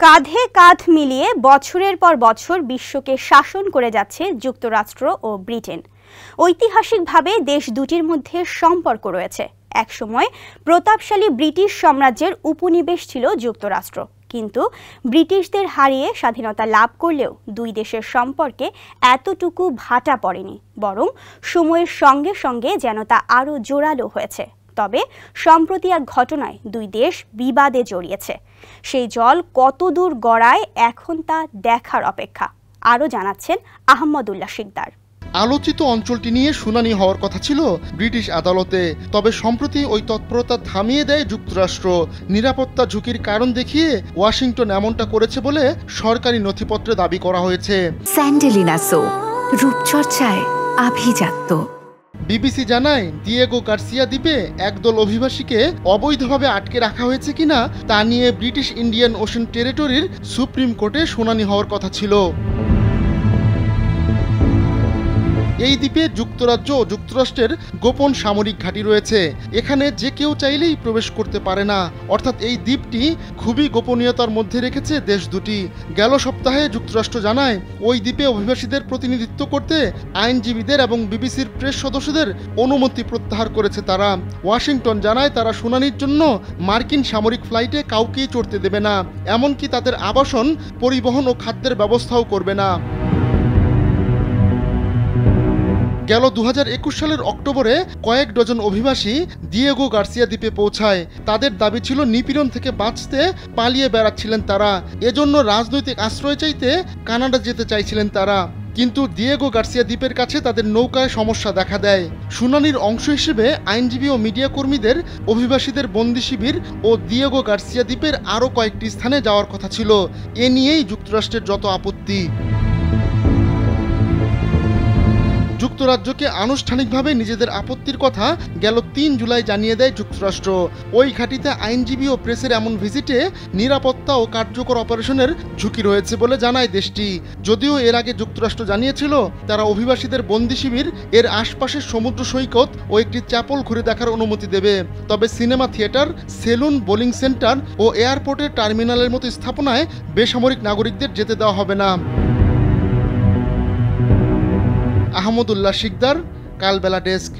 কাঁধে কাঁধ মিলিয়ে বছরের পর বছর বিশ্বকে শাসন করে যাচ্ছে যুক্তরাষ্ট্র ও ব্রিটেন। ঐতিহাসিকভাবে দেশ দুটির মধ্যে সম্পর্ক রয়েছে। একসময় প্রতাপশালী ব্রিটিশ সাম্রাজ্যের উপনিবেশ ছিল যুক্তরাষ্ট্র, কিন্তু ব্রিটিশদের হারিয়ে স্বাধীনতা লাভ করলেও দুই দেশের সম্পর্কে এতটুকু ভাটা পড়েনি, বরং সময়ের সঙ্গে সঙ্গে যেন তা আরও জোরালো হয়েছে। তবে সম্প্রতি এক ঘটনায় দুই দেশ বিবাদে জড়িয়েছে। সেই জল কতদূর গড়ায় এখন তা দেখার অপেক্ষা। আরও জানাচ্ছেন আহমদুল্লাহ শিকদার। আলোচিত অঞ্চলটি নিয়ে শুনানি হওয়ার কথা ছিল ব্রিটিশ আদালতে, তবে সম্প্রতি ওই তৎপরতা থামিয়ে দেয় যুক্তরাষ্ট্র। নিরাপত্তা ঝুঁকির কারণ দেখিয়ে ওয়াশিংটন এমনটা করেছে বলে সরকারি নথিপত্রে দাবি করা হয়েছে। স্যান্ডেলিনা সো, রূপচর্চায় আভিজাত্য। বিবিসি জানায়, দিয়েগো গার্সিয়া দ্বীপে একদল অভিবাসীকে অবৈধভাবে আটকে রাখা হয়েছে কিনা তা নিয়ে ব্রিটিশ ইন্ডিয়ান ওশেন টেরিটরির সুপ্রিম কোর্টে শুনানি হওয়ার কথা ছিল। এই দ্বীপে যুক্তরাজ্য ও যুক্তরাষ্ট্রের গোপন সামরিক ঘাঁটি রয়েছে। এখানে যে কেউ চাইলেই প্রবেশ করতে পারে না, অর্থাৎ এই দ্বীপটি খুবই গোপনীয়তার মধ্যে রেখেছে দেশ দুটি। গেল সপ্তাহে যুক্তরাষ্ট্র জানায়, ওই দ্বীপে অভিবাসীদের প্রতিনিধিত্ব করতে আইনজীবীদের এবং বিবিসির প্রেস সদস্যদের অনুমতি প্রত্যাহার করেছে তারা। ওয়াশিংটন জানায়, তারা শুনানির জন্য মার্কিন সামরিক ফ্লাইটে কাউকেই চড়তে দেবে না, এমনকি তাদের আবাসন, পরিবহন ও খাদ্যের ব্যবস্থাও করবে না। গেল 2021 সালের অক্টোবরে কয়েক ডজন অভিবাসী দিয়েগো গার্সিয়া দ্বীপে পৌঁছায়। তাদের দাবি ছিল নিপীড়ন থেকে বাঁচতে পালিয়ে বেড়াচ্ছিলেন তারা, এজন্য রাজনৈতিক আশ্রয় চাইতে কানাডা যেতে চাইছিলেন তারা। কিন্তু দিয়েগো গার্সিয়া দ্বীপের কাছে তাদের নৌকায় সমস্যা দেখা দেয়। শুনানির অংশ হিসেবে আইনজীবী ও মিডিয়া কর্মীদের অভিবাসীদের বন্দি শিবির ও দিয়েগো গার্সিয়া দ্বীপের আরও কয়েকটি স্থানে যাওয়ার কথা ছিল। এ নিয়েই যুক্তরাষ্ট্রের যত আপত্তি। যুক্তরাজ্যকে আনুষ্ঠানিকভাবে নিজেদের আপত্তির কথা গেল 3 জুলাই জানিয়ে দেয় যুক্তরাষ্ট্র। ওই ঘাঁটিতে আইনজীবী ও প্রেসের এমন ভিজিটে নিরাপত্তা ও কার্যকর অপারেশনের ঝুঁকি রয়েছে বলে জানায় দেশটি। যদিও এর আগে যুক্তরাষ্ট্র জানিয়েছিল, তারা অভিবাসীদের বন্দি শিবির, এর আশপাশের সমুদ্র সৈকত ও একটি চ্যাপল ঘুরে দেখার অনুমতি দেবে। তবে cinema theatre, saloon, bowling centre ও এয়ারপোর্টের টার্মিনালের মতো স্থাপনায় বেসামরিক নাগরিকদের যেতে দেওয়া হবে না। আহমদুল্লাহ শিকদার, কালবেলা ডেস্ক।